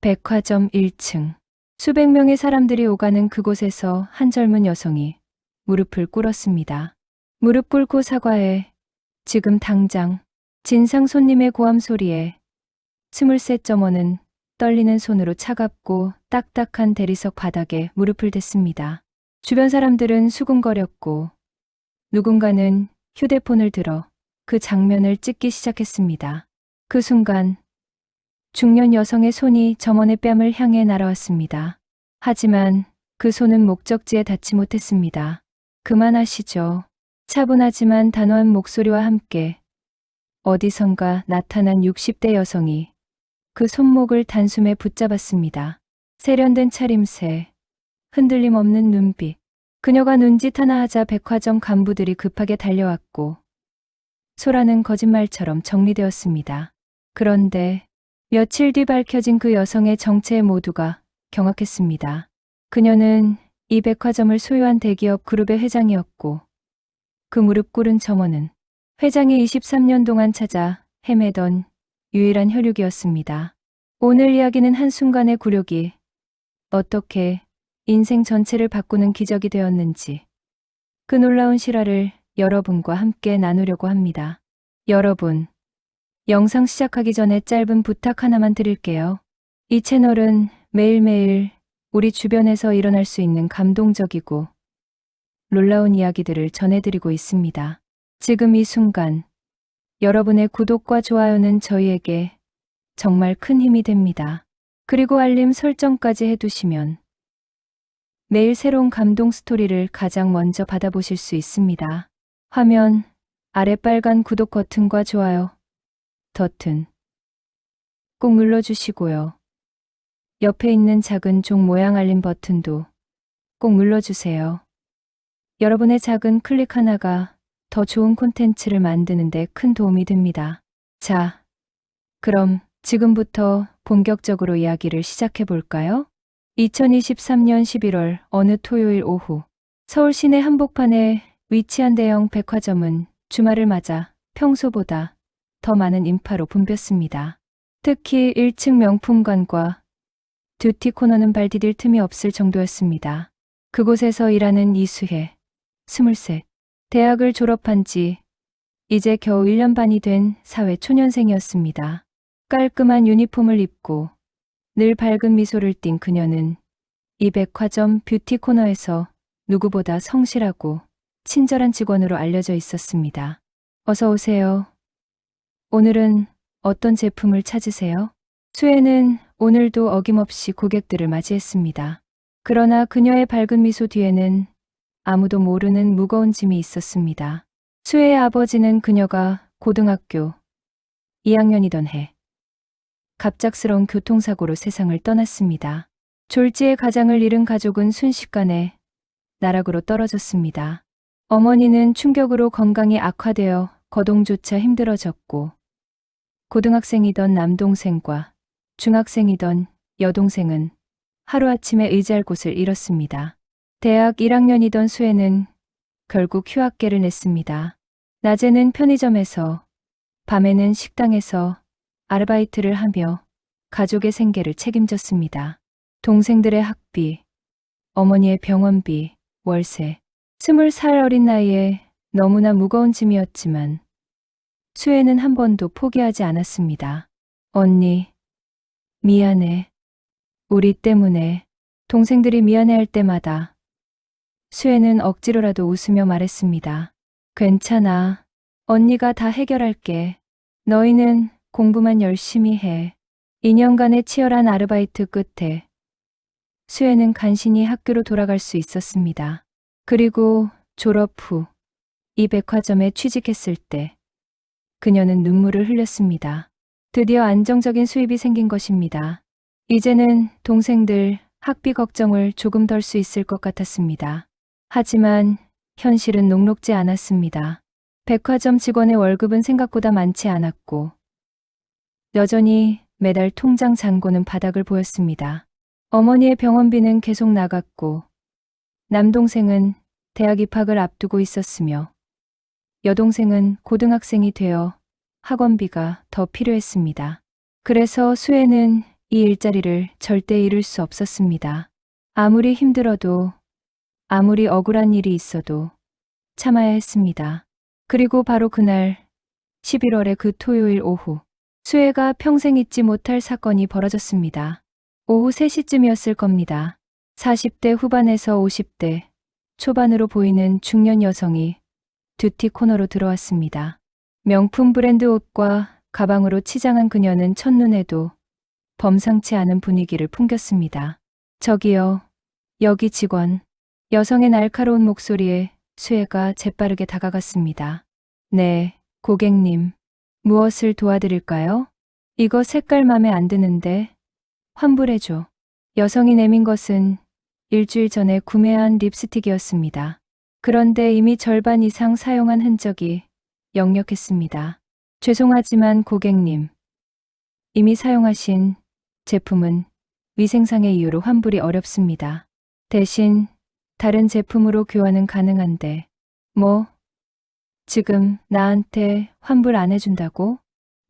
백화점 1층. 수백 명의 사람들이 오가는 그곳에서 한 젊은 여성이 무릎을 꿇었습니다. 무릎 꿇고 사과해. 지금 당장. 진상 손님의 고함 소리에 23.5는 떨리는 손으로 차갑고 딱딱한 대리석 바닥에 무릎을 댔습니다. 주변 사람들은 수군거렸고 누군가는 휴대폰을 들어 그 장면을 찍기 시작했습니다. 그 순간 중년 여성의 손이 점원의 뺨을 향해 날아왔습니다. 하지만 그 손은 목적지에 닿지 못했습니다. 그만하시죠. 차분하지만 단호한 목소리와 함께 어디선가 나타난 60대 여성이 그 손목을 단숨에 붙잡았습니다. 세련된 차림새, 흔들림 없는 눈빛. 그녀가 눈짓 하나 하자 백화점 간부들이 급하게 달려왔고 소라는 거짓말처럼 정리되었습니다. 그런데 며칠 뒤 밝혀진 그 여성의 정체에 모두가 경악했습니다. 그녀는 이 백화점을 소유한 대기업 그룹의 회장이었고 그 무릎 꿇은 점원은 회장이 23년 동안 찾아 헤매던 유일한 혈육이었습니다. 오늘 이야기는 한순간의 굴욕이 어떻게 인생 전체를 바꾸는 기적이 되었는지 그 놀라운 실화를 여러분과 함께 나누려고 합니다. 여러분, 영상 시작하기 전에 짧은 부탁 하나만 드릴게요. 이 채널은 매일매일 우리 주변에서 일어날 수 있는 감동적이고 놀라운 이야기들을 전해드리고 있습니다. 지금 이 순간 여러분의 구독과 좋아요는 저희에게 정말 큰 힘이 됩니다. 그리고 알림 설정까지 해두시면 매일 새로운 감동 스토리를 가장 먼저 받아보실 수 있습니다. 화면 아래 빨간 구독 버튼과 좋아요 버튼 꼭 눌러주시고요. 옆에 있는 작은 종 모양 알림 버튼도 꼭 눌러주세요. 여러분의 작은 클릭 하나가 더 좋은 콘텐츠를 만드는 데 큰 도움이 됩니다. 자, 그럼 지금부터 본격적으로 이야기를 시작해 볼까요? 2023년 11월 어느 토요일 오후 서울 시내 한복판에 위치한 대형 백화점은 주말을 맞아 평소보다 더 많은 인파로 붐볐습니다. 특히 1층 명품관과 듀티 코너는 발 디딜 틈이 없을 정도였습니다. 그곳에서 일하는 이수혜, 23, 대학을 졸업한 지 이제 겨우 1년 반이 된 사회 초년생이었습니다. 깔끔한 유니폼을 입고 늘 밝은 미소를 띤 그녀는 이 백화점 뷰티 코너에서 누구보다 성실하고 친절한 직원으로 알려져 있었습니다. 어서 오세요. 오늘은 어떤 제품을 찾으세요? 수혜는 오늘도 어김없이 고객들을 맞이했습니다. 그러나 그녀의 밝은 미소 뒤에는 아무도 모르는 무거운 짐이 있었습니다. 수혜의 아버지는 그녀가 고등학교 2학년이던 해 갑작스러운 교통사고로 세상을 떠났습니다. 졸지에 가장을 잃은 가족은 순식간에 나락으로 떨어졌습니다. 어머니는 충격으로 건강이 악화되어 거동조차 힘들어졌고 고등학생이던 남동생과 중학생이던 여동생은 하루아침에 의지할 곳을 잃었습니다. 대학 1학년이던 수혜는 결국 휴학계를 냈습니다. 낮에는 편의점에서, 밤에는 식당에서 아르바이트를 하며 가족의 생계를 책임졌습니다. 동생들의 학비, 어머니의 병원비, 월세, 20살 어린 나이에 너무나 무거운 짐이었지만 수혜는 한 번도 포기하지 않았습니다. 언니, 미안해. 우리 때문에. 동생들이 미안해할 때마다 수혜는 억지로라도 웃으며 말했습니다. 괜찮아. 언니가 다 해결할게. 너희는 공부만 열심히 해. 2년간의 치열한 아르바이트 끝에 수혜는 간신히 학교로 돌아갈 수 있었습니다. 그리고 졸업 후 이 백화점에 취직했을 때 그녀는 눈물을 흘렸습니다. 드디어 안정적인 수입이 생긴 것입니다. 이제는 동생들 학비 걱정을 조금 덜 수 있을 것 같았습니다. 하지만 현실은 녹록지 않았습니다. 백화점 직원의 월급은 생각보다 많지 않았고 여전히 매달 통장 잔고는 바닥을 보였습니다. 어머니의 병원비는 계속 나갔고 남동생은 대학 입학을 앞두고 있었으며 여동생은 고등학생이 되어 학원비가 더 필요했습니다. 그래서 수혜는 이 일자리를 절대 잃을 수 없었습니다. 아무리 힘들어도, 아무리 억울한 일이 있어도 참아야 했습니다. 그리고 바로 그날 11월의 그 토요일 오후, 수혜가 평생 잊지 못할 사건이 벌어졌습니다. 오후 3시쯤이었을 겁니다. 40대 후반에서 50대 초반으로 보이는 중년 여성이 듀티 코너로 들어왔습니다. 명품 브랜드 옷과 가방으로 치장한 그녀는 첫눈에도 범상치 않은 분위기를 풍겼습니다. 저기요, 여기 직원. 여성의 날카로운 목소리에 수혜가 재빠르게 다가갔습니다. 네, 고객님. 무엇을 도와드릴까요? 이거 색깔 맘에 안 드는데 환불해줘. 여성이 내민 것은 일주일 전에 구매한 립스틱이었습니다. 그런데 이미 절반 이상 사용한 흔적이 역력했습니다. 죄송하지만 고객님, 이미 사용하신 제품은 위생상의 이유로 환불이 어렵습니다. 대신 다른 제품으로 교환은 가능한데, 뭐? 지금 나한테 환불 안 해준다고?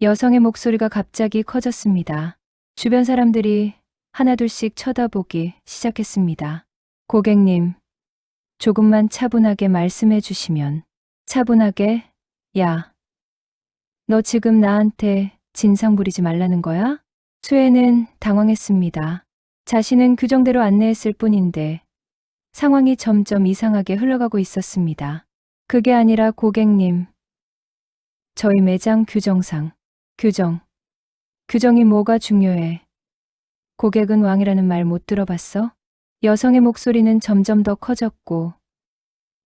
여성의 목소리가 갑자기 커졌습니다. 주변 사람들이 하나둘씩 쳐다보기 시작했습니다. 고객님, 조금만 차분하게 말씀해 주시면. 차분하게? 야, 너 지금 나한테 진상 부리지 말라는 거야? 수혜는 당황했습니다. 자신은 규정대로 안내했을 뿐인데 상황이 점점 이상하게 흘러가고 있었습니다. 그게 아니라 고객님, 저희 매장 규정상, 규정이 뭐가 중요해? 고객은 왕이라는 말 못 들어봤어? 여성의 목소리는 점점 더 커졌고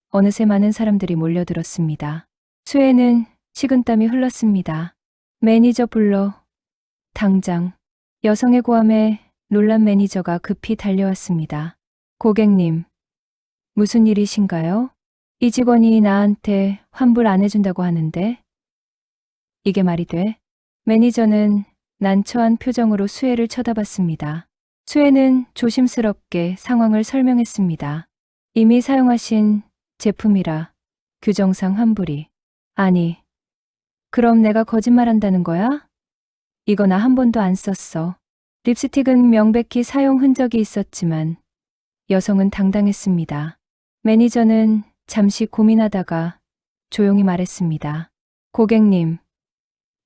어느새 많은 사람들이 몰려들었습니다. 수혜는 식은땀이 흘렀습니다. 매니저 불러. 당장. 여성의 고함에 놀란 매니저가 급히 달려왔습니다. 고객님, 무슨 일이신가요? 이 직원이 나한테 환불 안 해준다고 하는데 이게 말이 돼? 매니저는 난처한 표정으로 수혜를 쳐다봤습니다. 수혜는 조심스럽게 상황을 설명했습니다. 이미 사용하신 제품이라 규정상 환불이. 아니, 그럼 내가 거짓말한다는 거야? 이거 나 한 번도 안 썼어. 립스틱은 명백히 사용 흔적이 있었지만 여성은 당당했습니다. 매니저는 잠시 고민하다가 조용히 말했습니다. 고객님,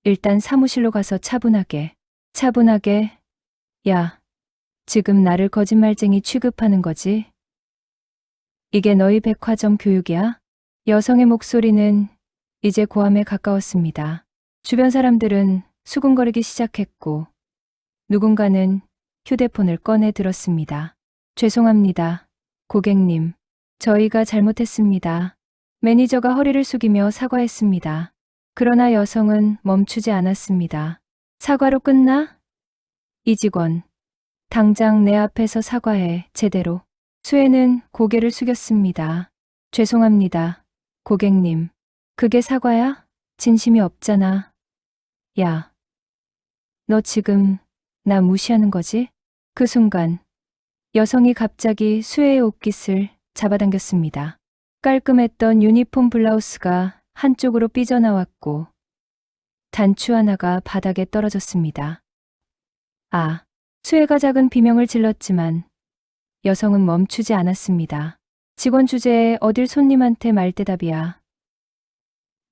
일단 사무실로 가서 차분하게. 야, 지금 나를 거짓말쟁이 취급하는 거지? 이게 너희 백화점 교육이야? 여성의 목소리는 이제 고함에 가까웠습니다. 주변 사람들은 수군거리기 시작했고 누군가는 휴대폰을 꺼내 들었습니다. 죄송합니다, 고객님. 저희가 잘못했습니다. 매니저가 허리를 숙이며 사과했습니다. 그러나 여성은 멈추지 않았습니다. 사과로 끝나? 이 직원, 당장 내 앞에서 사과해, 제대로. 수혜는 고개를 숙였습니다. 죄송합니다, 고객님. 그게 사과야? 진심이 없잖아. 야, 너 지금 나 무시하는 거지? 그 순간 여성이 갑자기 수혜의 옷깃을 잡아당겼습니다. 깔끔했던 유니폼 블라우스가 한쪽으로 삐져나왔고 단추 하나가 바닥에 떨어졌습니다. 아, 수혜가 작은 비명을 질렀지만 여성은 멈추지 않았습니다. 직원 주제에 어딜 손님한테 말대답이야.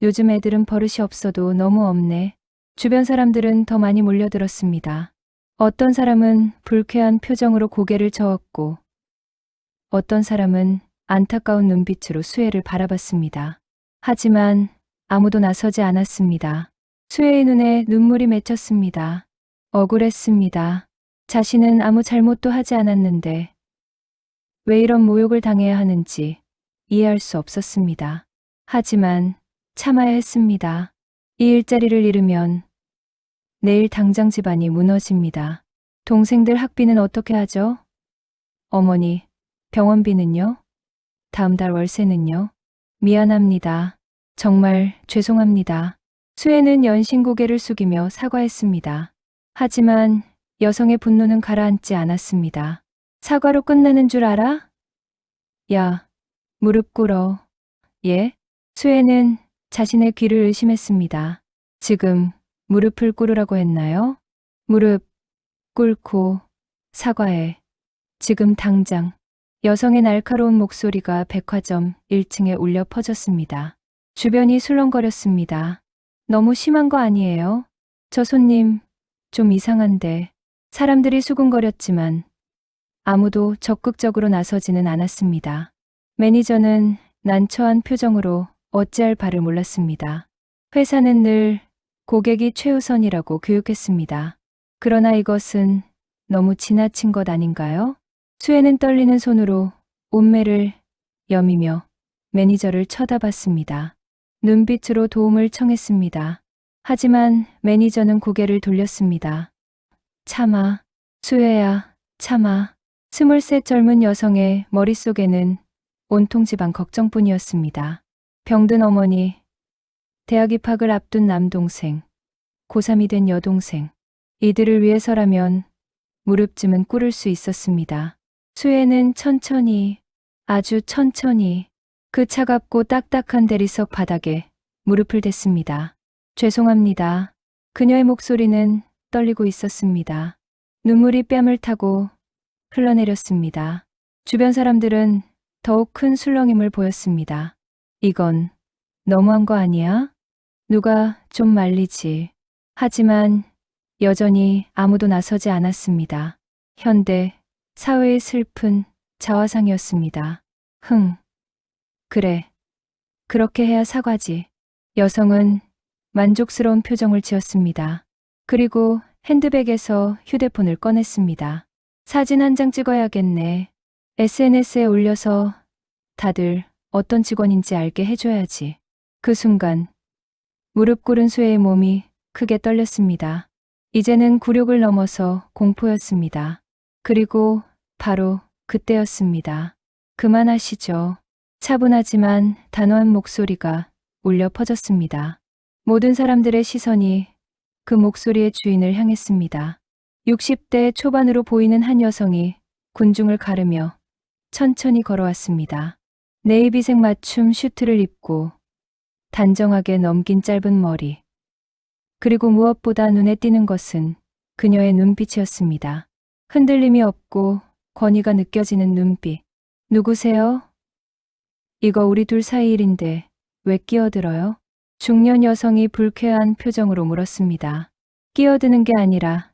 요즘 애들은 버릇이 없어도 너무 없네. 주변 사람들은 더 많이 몰려들었습니다. 어떤 사람은 불쾌한 표정으로 고개를 저었고 어떤 사람은 안타까운 눈빛으로 수혜를 바라봤습니다. 하지만 아무도 나서지 않았습니다. 수혜의 눈에 눈물이 맺혔습니다. 억울했습니다. 자신은 아무 잘못도 하지 않았는데 왜 이런 모욕을 당해야 하는지 이해할 수 없었습니다. 하지만 참아야 했습니다. 이 일자리를 잃으면 내일 당장 집안이 무너집니다. 동생들 학비는 어떻게 하죠? 어머니, 병원비는요? 다음 달 월세는요? 미안합니다. 정말 죄송합니다. 수혜는 연신 고개를 숙이며 사과했습니다. 하지만 여성의 분노는 가라앉지 않았습니다. 사과로 끝나는 줄 알아? 야, 무릎 꿇어. 예? 수혜는 자신의 귀를 의심했습니다. 지금 무릎을 꿇으라고 했나요? 무릎 꿇고 사과해. 지금 당장. 여성의 날카로운 목소리가 백화점 1층에 울려 퍼졌습니다. 주변이 술렁거렸습니다. 너무 심한 거 아니에요? 저 손님 좀 이상한데. 사람들이 수군거렸지만 아무도 적극적으로 나서지는 않았습니다. 매니저는 난처한 표정으로 어찌할 바를 몰랐습니다. 회사는 늘 고객이 최우선이라고 교육했습니다. 그러나 이것은 너무 지나친 것 아닌가요? 수혜는 떨리는 손으로 옷매를 여미며 매니저를 쳐다봤습니다. 눈빛으로 도움을 청했습니다. 하지만 매니저는 고개를 돌렸습니다. 참아, 수혜야, 참아. 23 젊은 여성의 머릿속에는 온통 집안 걱정뿐이었습니다. 병든 어머니, 대학 입학을 앞둔 남동생, 고3이 된 여동생, 이들을 위해서라면 무릎쯤은 꿇을 수 있었습니다. 수혜는 천천히, 아주 천천히 그 차갑고 딱딱한 대리석 바닥에 무릎을 댔습니다. 죄송합니다. 그녀의 목소리는 떨리고 있었습니다. 눈물이 뺨을 타고 흘러내렸습니다. 주변 사람들은 더욱 큰 술렁임을 보였습니다. 이건 너무한 거 아니야? 누가 좀 말리지. 하지만 여전히 아무도 나서지 않았습니다. 현대 사회의 슬픈 자화상이었습니다. 그래. 그렇게 해야 사과지. 여성은 만족스러운 표정을 지었습니다. 그리고 핸드백에서 휴대폰을 꺼냈습니다. 사진 한 장 찍어야겠네. SNS에 올려서 다들 어떤 직원인지 알게 해줘야지. 그 순간 무릎 꿇은 수혜의 몸이 크게 떨렸습니다. 이제는 굴욕을 넘어서 공포였습니다. 그리고 바로 그때였습니다. 그만하시죠. 차분하지만 단호한 목소리가 울려 퍼졌습니다. 모든 사람들의 시선이 그 목소리의 주인을 향했습니다. 60대 초반으로 보이는 한 여성이 군중을 가르며 천천히 걸어왔습니다. 네이비색 맞춤 슈트를 입고 단정하게 넘긴 짧은 머리. 그리고 무엇보다 눈에 띄는 것은 그녀의 눈빛이었습니다. 흔들림이 없고 권위가 느껴지는 눈빛. 누구세요? 이거 우리 둘 사이 일인데 왜 끼어들어요? 중년 여성이 불쾌한 표정으로 물었습니다. 끼어드는 게 아니라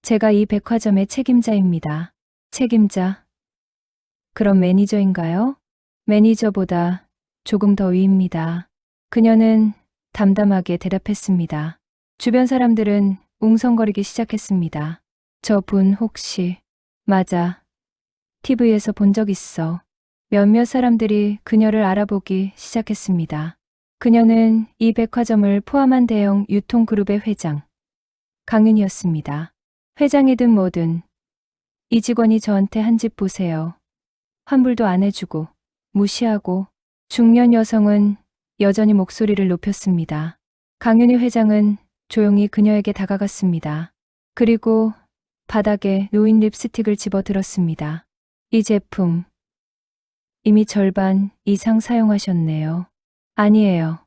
제가 이 백화점의 책임자입니다. 책임자? 그럼 매니저인가요? 매니저보다 조금 더 위입니다. 그녀는 담담하게 대답했습니다. 주변 사람들은 웅성거리기 시작했습니다. 저분 혹시... 맞아. TV에서 본 적 있어. 몇몇 사람들이 그녀를 알아보기 시작했습니다. 그녀는 이 백화점을 포함한 대형 유통그룹의 회장, 강윤이었습니다. 회장이든 뭐든 이 직원이 저한테 한 집 보세요. 환불도 안 해주고 무시하고. 중년 여성은 여전히 목소리를 높였습니다. 강윤희 회장은 조용히 그녀에게 다가갔습니다. 그리고 바닥에 놓인 립스틱을 집어들었습니다. 이 제품 이미 절반 이상 사용하셨네요. 아니에요.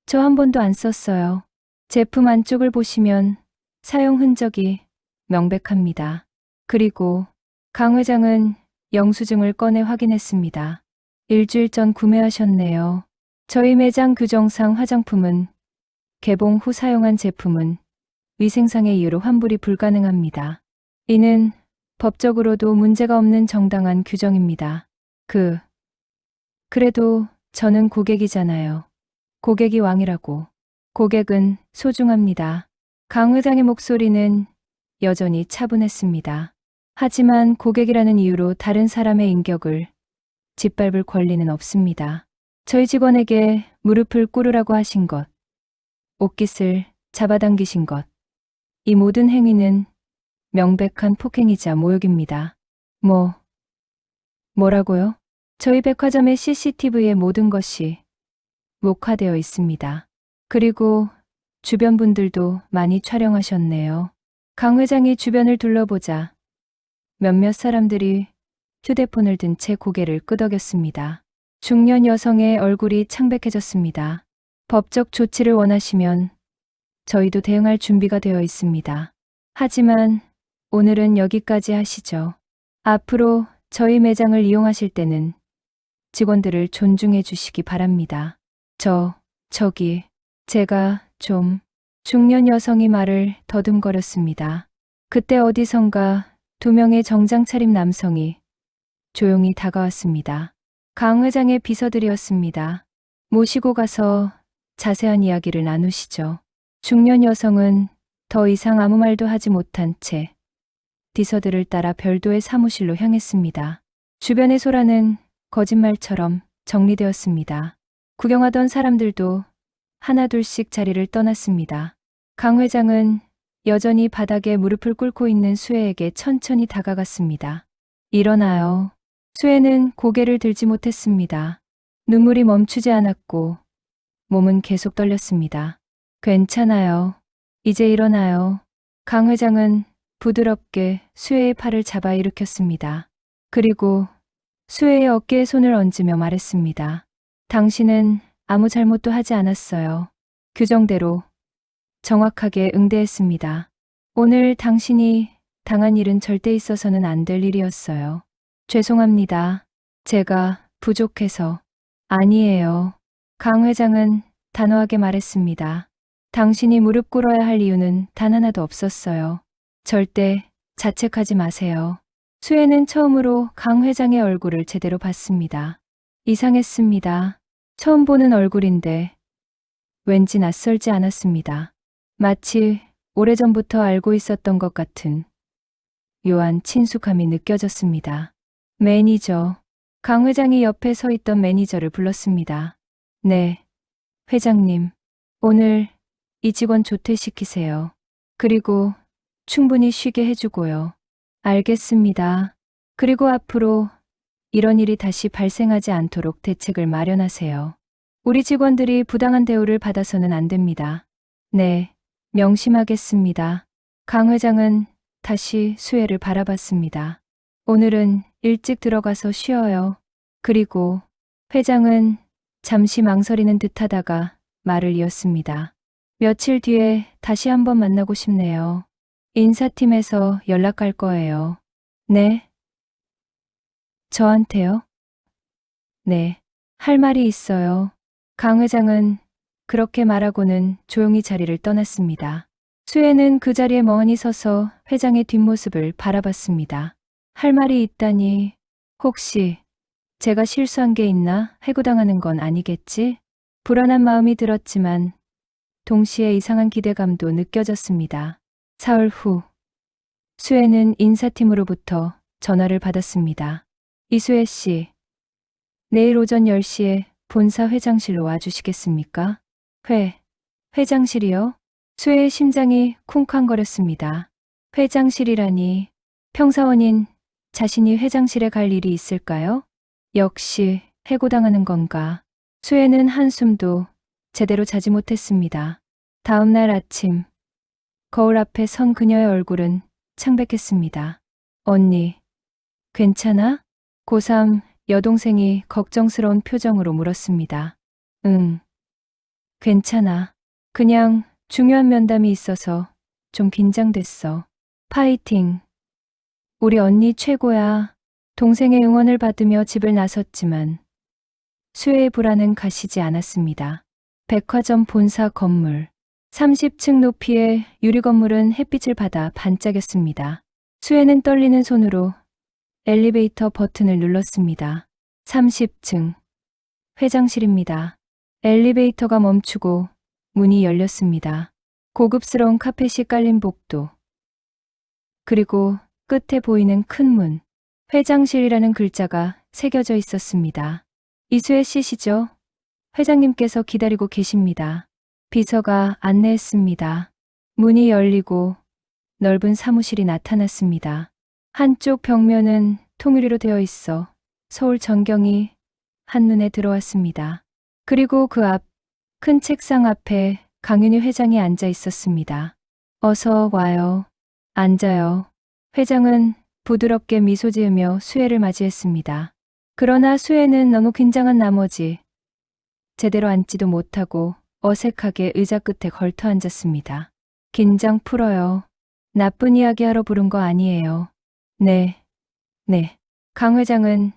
저 한 번도 안 썼어요. 제품 안쪽을 보시면 사용 흔적이 명백합니다. 그리고 강 회장은 영수증을 꺼내 확인했습니다. 일주일 전 구매하셨네요. 저희 매장 규정상 화장품은 개봉 후 사용한 제품은 위생상의 이유로 환불이 불가능합니다. 이는 법적으로도 문제가 없는 정당한 규정입니다. 그래도 저는 고객이잖아요. 고객이 왕이라고. 고객은 소중합니다. 강 회장의 목소리는 여전히 차분했습니다. 하지만 고객이라는 이유로 다른 사람의 인격을 짓밟을 권리는 없습니다. 저희 직원에게 무릎을 꿇으라고 하신 것, 옷깃을 잡아당기신 것, 이 모든 행위는 명백한 폭행이자 모욕입니다. 뭐라고요? 저희 백화점의 CCTV에 모든 것이 녹화되어 있습니다. 그리고 주변 분들도 많이 촬영하셨네요. 강 회장이 주변을 둘러보자 몇몇 사람들이 휴대폰을 든 채 고개를 끄덕였습니다. 중년 여성의 얼굴이 창백해졌습니다. 법적 조치를 원하시면 저희도 대응할 준비가 되어 있습니다. 하지만 오늘은 여기까지 하시죠. 앞으로 저희 매장을 이용하실 때는 직원들을 존중해 주시기 바랍니다. 저기, 제가 좀, 중년 여성이 말을 더듬거렸습니다. 그때 어디선가 2명의 정장 차림 남성이 조용히 다가왔습니다. 강 회장의 비서들이었습니다. 모시고 가서 자세한 이야기를 나누시죠. 중년 여성은 더 이상 아무 말도 하지 못한 채 비서들을 따라 별도의 사무실로 향했습니다. 주변의 소란은 거짓말처럼 정리되었습니다. 구경하던 사람들도 하나둘씩 자리를 떠났습니다. 강 회장은 여전히 바닥에 무릎을 꿇고 있는 수혜에게 천천히 다가갔습니다. 일어나요. 수혜는 고개를 들지 못했습니다. 눈물이 멈추지 않았고 몸은 계속 떨렸습니다. 괜찮아요. 이제 일어나요. 강 회장은 부드럽게 수혜의 팔을 잡아 일으켰습니다. 그리고 수혜의 어깨에 손을 얹으며 말했습니다. 당신은 아무 잘못도 하지 않았어요. 규정대로 정확하게 응대했습니다. 오늘 당신이 당한 일은 절대 있어서는 안 될 일이었어요. 죄송합니다. 제가 부족해서. 아니에요. 강 회장은 단호하게 말했습니다. 당신이 무릎 꿇어야 할 이유는 단 하나도 없었어요. 절대 자책하지 마세요. 수혜는 처음으로 강 회장의 얼굴을 제대로 봤습니다. 이상했습니다. 처음 보는 얼굴인데 왠지 낯설지 않았습니다. 마치 오래전부터 알고 있었던 것 같은 묘한 친숙함이 느껴졌습니다. 매니저. 강 회장이 옆에 서 있던 매니저를 불렀습니다. 네, 회장님. 오늘 이 직원 조퇴시키세요. 그리고 충분히 쉬게 해주고요. 알겠습니다. 그리고 앞으로 이런 일이 다시 발생하지 않도록 대책을 마련하세요. 우리 직원들이 부당한 대우를 받아서는 안 됩니다. 네, 명심하겠습니다. 강 회장은 다시 수혜를 바라봤습니다. 오늘은 일찍 들어가서 쉬어요. 그리고 회장은 잠시 망설이는 듯 하다가 말을 이었습니다. 며칠 뒤에 다시 한번 만나고 싶네요. 인사팀에서 연락할 거예요. 네? 저한테요? 네, 할 말이 있어요. 강 회장은 그렇게 말하고는 조용히 자리를 떠났습니다. 수혜는 그 자리에 멍하니 서서 회장의 뒷모습을 바라봤습니다. 할 말이 있다니, 혹시 제가 실수한 게 있나? 해고당하는 건 아니겠지? 불안한 마음이 들었지만 동시에 이상한 기대감도 느껴졌습니다. 사흘 후, 수혜는 인사팀으로부터 전화를 받았습니다. 이수혜 씨, 내일 오전 10시에 본사 회장실로 와주시겠습니까? 회장실이요? 수혜의 심장이 쿵쾅거렸습니다. 회장실이라니, 평사원인 자신이 회장실에 갈 일이 있을까요? 역시 해고당하는 건가. 수혜는 한숨도 제대로 자지 못했습니다. 다음 날 아침, 거울 앞에 선 그녀의 얼굴은 창백했습니다. 언니, 괜찮아? 고3 여동생이 걱정스러운 표정으로 물었습니다. 응, 괜찮아. 그냥 중요한 면담이 있어서 좀 긴장됐어. 파이팅. 우리 언니 최고야. 동생의 응원을 받으며 집을 나섰지만 수혜의 불안은 가시지 않았습니다. 백화점 본사 건물. 30층 높이의 유리 건물은 햇빛을 받아 반짝였습니다. 수혜는 떨리는 손으로 엘리베이터 버튼을 눌렀습니다. 30층. 회장실입니다. 엘리베이터가 멈추고 문이 열렸습니다. 고급스러운 카펫이 깔린 복도. 그리고 끝에 보이는 큰 문. 회장실이라는 글자가 새겨져 있었습니다. 이수혜 씨시죠? 회장님께서 기다리고 계십니다. 비서가 안내했습니다. 문이 열리고 넓은 사무실이 나타났습니다. 한쪽 벽면은 통유리로 되어 있어 서울 전경이 한눈에 들어왔습니다. 그리고 그 앞 큰 책상 앞에 강윤희 회장이 앉아 있었습니다. 어서 와요. 앉아요. 회장은 부드럽게 미소 지으며 수혜를 맞이했습니다. 그러나 수혜는 너무 긴장한 나머지 제대로 앉지도 못하고 어색하게 의자 끝에 걸터 앉았습니다. 긴장 풀어요. 나쁜 이야기 하러 부른 거 아니에요. 네, 네. 강 회장은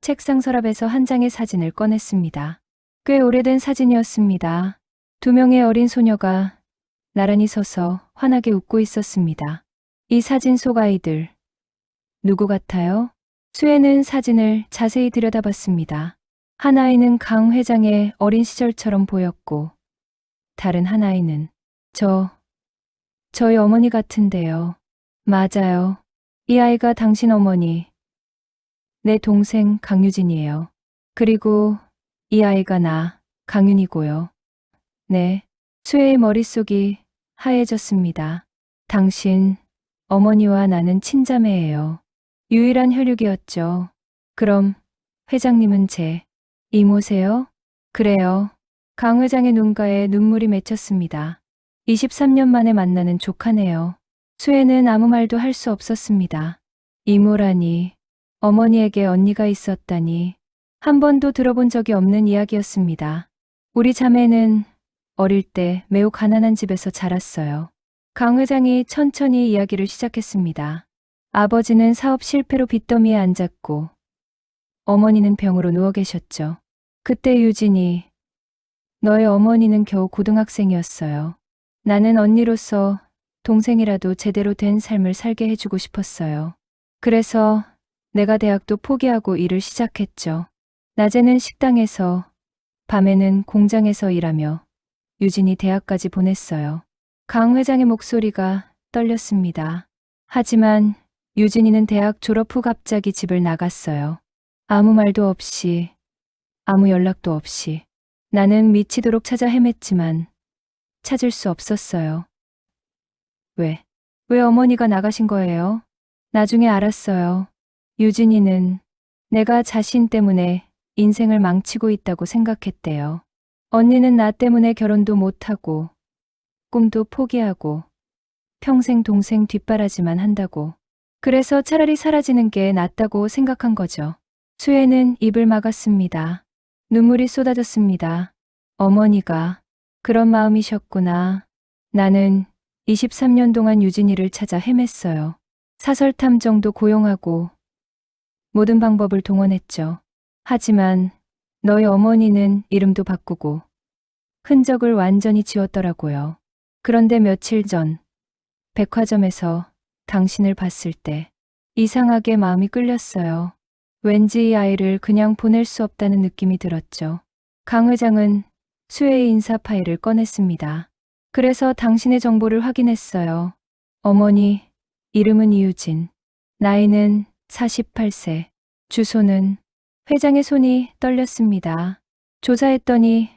책상 서랍에서 한 장의 사진을 꺼냈습니다. 꽤 오래된 사진이었습니다. 두 명의 어린 소녀가 나란히 서서 환하게 웃고 있었습니다. 이 사진 속 아이들, 누구 같아요? 수혜는 사진을 자세히 들여다봤습니다. 한 아이는 강 회장의 어린 시절처럼 보였고, 다른 한 아이는 저희 어머니 같은데요. 맞아요. 이 아이가 당신 어머니, 내 동생 강유진이에요. 그리고 이 아이가 나, 강윤이고요. 네. 수혜의 머릿속이 하얘졌습니다. 당신, 어머니와 나는 친자매예요. 유일한 혈육이었죠. 그럼 회장님은 제 이모세요? 그래요. 강 회장의 눈가에 눈물이 맺혔습니다. 23년 만에 만나는 조카네요. 수혜는 아무 말도 할 수 없었습니다. 이모라니, 어머니에게 언니가 있었다니, 한 번도 들어본 적이 없는 이야기였습니다. 우리 자매는 어릴 때 매우 가난한 집에서 자랐어요. 강 회장이 천천히 이야기를 시작했습니다. 아버지는 사업 실패로 빚더미에 앉았고, 어머니는 병으로 누워 계셨죠. 그때 유진이, 너의 어머니는 겨우 고등학생이었어요. 나는 언니로서 동생이라도 제대로 된 삶을 살게 해주고 싶었어요. 그래서 내가 대학도 포기하고 일을 시작했죠. 낮에는 식당에서, 밤에는 공장에서 일하며 유진이 대학까지 보냈어요. 강 회장의 목소리가 떨렸습니다. 하지만 유진이는 대학 졸업 후 갑자기 집을 나갔어요. 아무 말도 없이, 아무 연락도 없이. 나는 미치도록 찾아 헤맸지만 찾을 수 없었어요. 왜 어머니가 나가신 거예요? 나중에 알았어요. 유진이는 내가 자신 때문에 인생을 망치고 있다고 생각했대요. 언니는 나 때문에 결혼도 못하고 꿈도 포기하고 평생 동생 뒷바라지만 한다고. 그래서 차라리 사라지는 게 낫다고 생각한 거죠. 수혜는 입을 막았습니다. 눈물이 쏟아졌습니다. 어머니가 그런 마음이셨구나. 나는 23년 동안 유진이를 찾아 헤맸어요. 사설탐정도 고용하고 모든 방법을 동원했죠. 하지만 너희 어머니는 이름도 바꾸고 흔적을 완전히 지웠더라고요. 그런데 며칠 전 백화점에서 당신을 봤을 때 이상하게 마음이 끌렸어요. 왠지 이 아이를 그냥 보낼 수 없다는 느낌이 들었죠. 강 회장은 수혜의 인사 파일을 꺼냈습니다. 그래서 당신의 정보를 확인했어요. 어머니, 이름은 이유진, 나이는 48세, 주소는. 회장의 손이 떨렸습니다. 조사했더니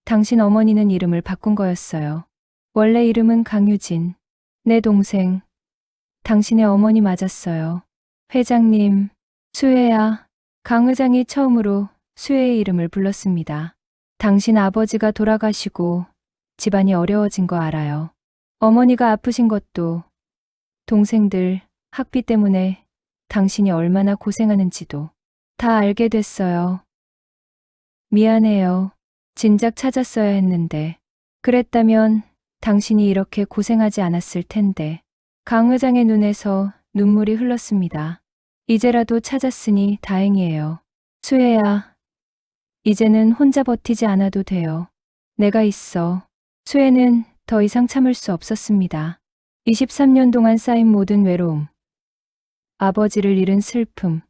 당신 어머니는 이름을 바꾼 거였어요. 원래 이름은 강유진, 내 동생. 당신의 어머니 맞았어요. 회장님, 수혜야. 강 회장이 처음으로 수혜의 이름을 불렀습니다. 당신 아버지가 돌아가시고 집안이 어려워진 거 알아요. 어머니가 아프신 것도, 동생들 학비 때문에 당신이 얼마나 고생하는지도 다 알게 됐어요. 미안해요. 진작 찾았어야 했는데. 그랬다면 당신이 이렇게 고생하지 않았을 텐데. 강 회장의 눈에서 눈물이 흘렀습니다. 이제라도 찾았으니 다행이에요. 수혜야, 이제는 혼자 버티지 않아도 돼요. 내가 있어. 수혜는 더 이상 참을 수 없었습니다. 23년 동안 쌓인 모든 외로움, 아버지를 잃은 슬픔,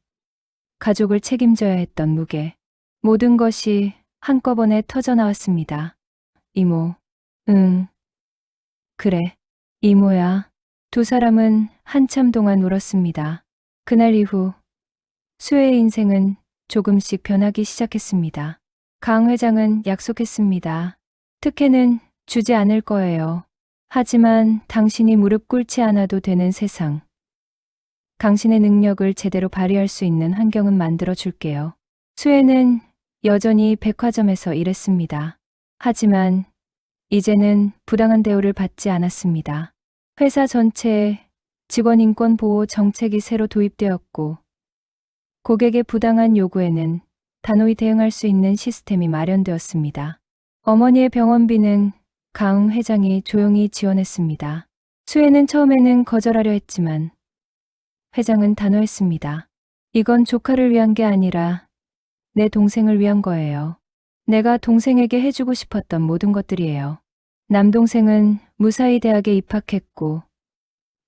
가족을 책임져야 했던 무게, 모든 것이 한꺼번에 터져나왔습니다. 이모, 응, 그래, 이모야. 두 사람은 한참 동안 울었습니다. 그날 이후 수혜의 인생은 조금씩 변하기 시작했습니다. 강 회장은 약속했습니다. 특혜는 주지 않을 거예요. 하지만 당신이 무릎 꿇지 않아도 되는 세상, 당신의 능력을 제대로 발휘할 수 있는 환경은 만들어 줄게요. 수혜는 여전히 백화점에서 일했습니다. 하지만 이제는 부당한 대우를 받지 않았습니다. 회사 전체에 직원 인권 보호 정책이 새로 도입되었고, 고객의 부당한 요구에는 단호히 대응할 수 있는 시스템이 마련되었습니다. 어머니의 병원비는 강 회장이 조용히 지원했습니다. 수혜는 처음에는 거절하려 했지만 회장은 단호했습니다. 이건 조카를 위한 게 아니라 내 동생을 위한 거예요. 내가 동생에게 해주고 싶었던 모든 것들이에요. 남동생은 무사히 대학에 입학했고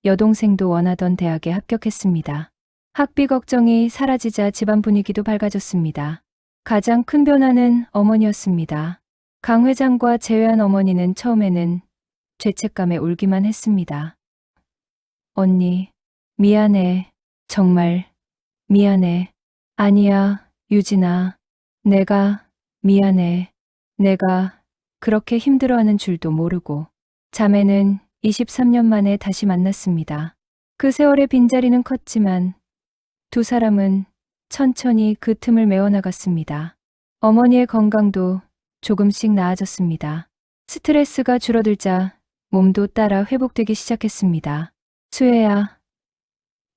여동생도 원하던 대학에 합격했습니다. 학비 걱정이 사라지자 집안 분위기도 밝아졌습니다. 가장 큰 변화는 어머니였습니다. 강 회장과 재회한 어머니는 처음에는 죄책감에 울기만 했습니다. 언니, 미안해. 정말 미안해. 아니야, 유진아. 내가 미안해. 내가 그렇게 힘들어하는 줄도 모르고. 자매는 23년 만에 다시 만났습니다. 그 세월의 빈자리는 컸지만 두 사람은 천천히 그 틈을 메워나갔습니다. 어머니의 건강도 조금씩 나아졌습니다. 스트레스가 줄어들자 몸도 따라 회복되기 시작했습니다. 수혜야,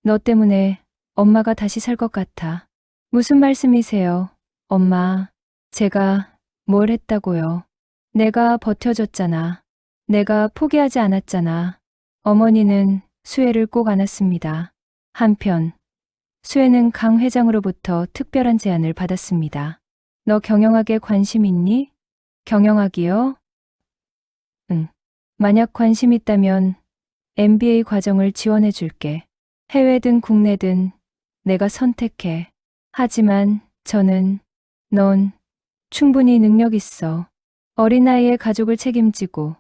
너 때문에 엄마가 다시 살 것 같아. 무슨 말씀이세요? 엄마, 제가 뭘 했다고요? 내가 버텨줬잖아. 내가 포기하지 않았잖아. 어머니는 수혜를 꼭 안았습니다. 한편 수혜는 강 회장으로부터 특별한 제안을 받았습니다. 너 경영학에 관심 있니? 경영학이요? 응. 만약 관심 있다면 MBA 과정을 지원해 줄게. 해외든 국내든 내가 선택해. 하지만 넌 충분히 능력 있어. 어린 나이에 가족을 책임지고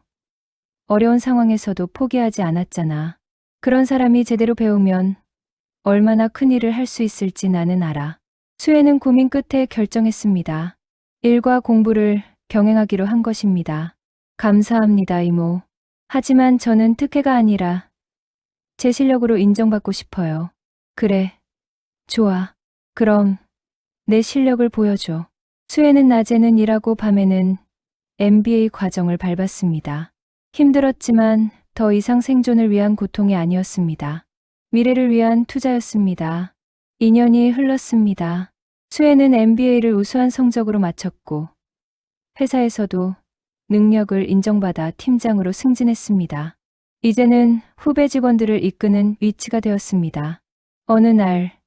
어려운 상황에서도 포기하지 않았잖아. 그런 사람이 제대로 배우면 얼마나 큰 일을 할 수 있을지 나는 알아. 수혜는 고민 끝에 결정했습니다. 일과 공부를 병행하기로 한 것입니다. 감사합니다, 이모. 하지만 저는 특혜가 아니라 제 실력으로 인정받고 싶어요. 그래. 좋아. 그럼 내 실력을 보여줘. 수혜는 낮에는 일하고 밤에는 MBA 과정을 밟았습니다. 힘들었지만 더 이상 생존을 위한 고통이 아니었습니다. 미래를 위한 투자였습니다. 2년이 흘렀습니다. 수혜는 MBA를 우수한 성적으로 마쳤고 회사에서도 능력을 인정받아 팀장으로 승진했습니다. 이제는 후배 직원들을 이끄는 위치가 되었습니다. 어느 날,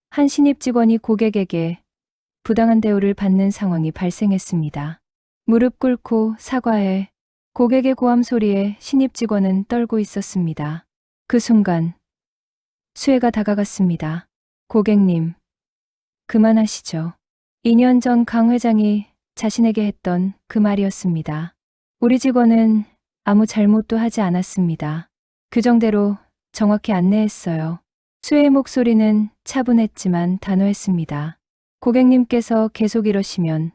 한 신입 직원이 고객에게 부당한 대우를 받는 상황이 발생했습니다. 무릎 꿇고 사과해. 고객의 고함 소리에 신입 직원은 떨고 있었습니다. 그 순간 수혜가 다가갔습니다. 고객님, 그만하시죠. 2년 전 강 회장이 자신에게 했던 그 말이었습니다. 우리 직원은 아무 잘못도 하지 않았습니다. 규정대로 정확히 안내했어요. 수혜의 목소리는 차분했지만 단호했습니다. 고객님께서 계속 이러시면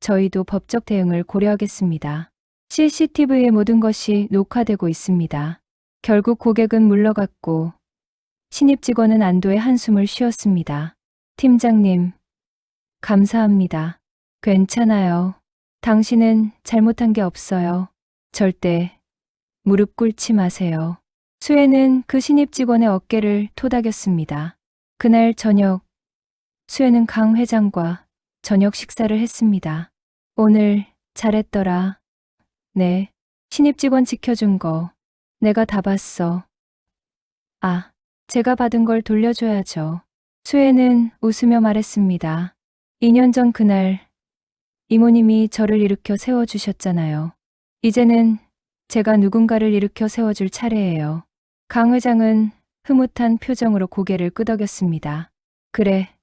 저희도 법적 대응을 고려하겠습니다. CCTV의 모든 것이 녹화되고 있습니다. 결국 고객은 물러갔고 신입 직원은 안도의 한숨을 쉬었습니다. 팀장님, 감사합니다. 괜찮아요. 당신은 잘못한 게 없어요. 절대 무릎 꿇지 마세요. 수혜는 그 신입 직원의 어깨를 토닥였습니다. 그날 저녁, 수혜는 강 회장과 저녁 식사를 했습니다. 오늘 잘했더라. 네, 신입 직원 지켜준 거 내가 다 봤어. 아, 제가 받은 걸 돌려줘야죠. 수혜는 웃으며 말했습니다. 2년 전 그날 이모님이 저를 일으켜 세워주셨잖아요. 이제는 제가 누군가를 일으켜 세워줄 차례예요. 강 회장은 흐뭇한 표정으로 고개를 끄덕였습니다. 그래,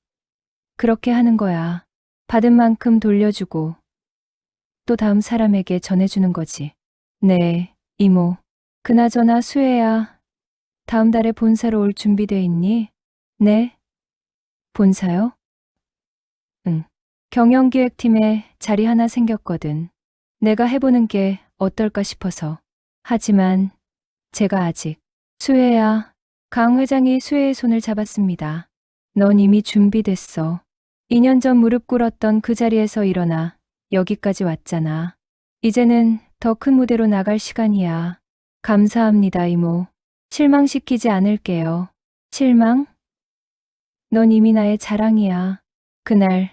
그렇게 하는 거야. 받은 만큼 돌려주고 또 다음 사람에게 전해주는 거지. 네, 이모. 그나저나 수혜야, 다음 달에 본사로 올 준비돼 있니? 네? 본사요? 응. 경영기획팀에 자리 하나 생겼거든. 내가 해보는 게 어떨까 싶어서. 하지만 제가 아직. 수혜야. 강 회장이 수혜의 손을 잡았습니다. 넌 이미 준비됐어. 2년 전 무릎 꿇었던 그 자리에서 일어나 여기까지 왔잖아. 이제는 더 큰 무대로 나갈 시간이야. 감사합니다, 이모. 실망시키지 않을게요. 실망? 넌 이미 나의 자랑이야. 그날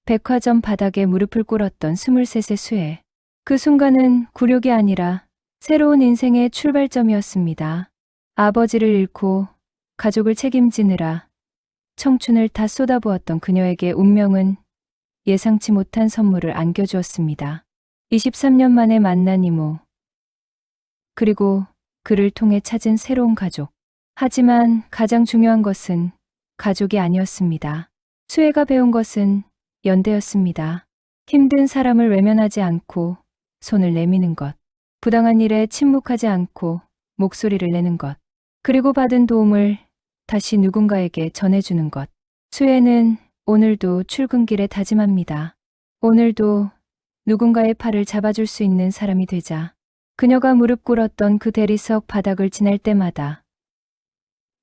백화점 바닥에 무릎을 꿇었던 23의 수혜. 그 순간은 굴욕이 아니라 새로운 인생의 출발점이었습니다. 아버지를 잃고 가족을 책임지느라 청춘을 다 쏟아부었던 그녀에게 운명은 예상치 못한 선물을 안겨주었습니다. 23년 만에 만난 이모, 그리고 그를 통해 찾은 새로운 가족. 하지만 가장 중요한 것은 가족이 아니었습니다. 수혜가 배운 것은 연대였습니다. 힘든 사람을 외면하지 않고 손을 내미는 것, 부당한 일에 침묵하지 않고 목소리를 내는 것, 그리고 받은 도움을 다시 누군가에게 전해주는 것. 수혜는 오늘도 출근길에 다짐합니다. 오늘도 누군가의 팔을 잡아줄 수 있는 사람이 되자. 그녀가 무릎 꿇었던 그 대리석 바닥을 지날 때마다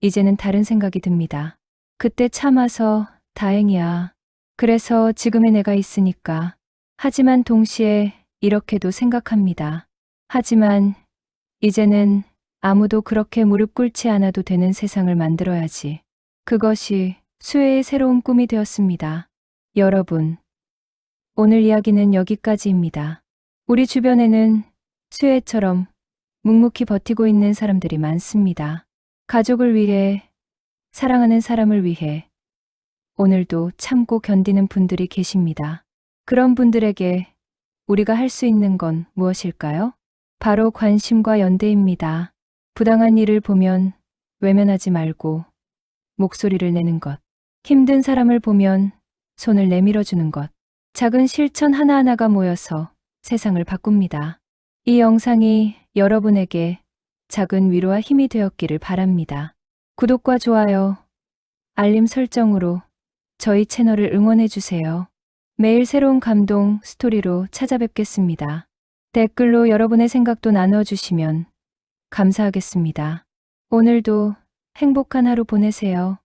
이제는 다른 생각이 듭니다. 그때 참아서 다행이야. 그래서 지금의 내가 있으니까. 하지만 동시에 이렇게도 생각합니다. 하지만 이제는 아무도 그렇게 무릎 꿇지 않아도 되는 세상을 만들어야지. 그것이 수혜의 새로운 꿈이 되었습니다. 여러분, 오늘 이야기는 여기까지입니다. 우리 주변에는 수혜처럼 묵묵히 버티고 있는 사람들이 많습니다. 가족을 위해, 사랑하는 사람을 위해 오늘도 참고 견디는 분들이 계십니다. 그런 분들에게 우리가 할 수 있는 건 무엇일까요? 바로 관심과 연대입니다. 부당한 일을 보면 외면하지 말고 목소리를 내는 것. 힘든 사람을 보면 손을 내밀어주는 것. 작은 실천 하나하나가 모여서 세상을 바꿉니다. 이 영상이 여러분에게 작은 위로와 힘이 되었기를 바랍니다. 구독과 좋아요, 알림 설정으로 저희 채널을 응원해주세요. 매일 새로운 감동 스토리로 찾아뵙겠습니다. 댓글로 여러분의 생각도 나눠주시면 감사하겠습니다. 오늘도 행복한 하루 보내세요.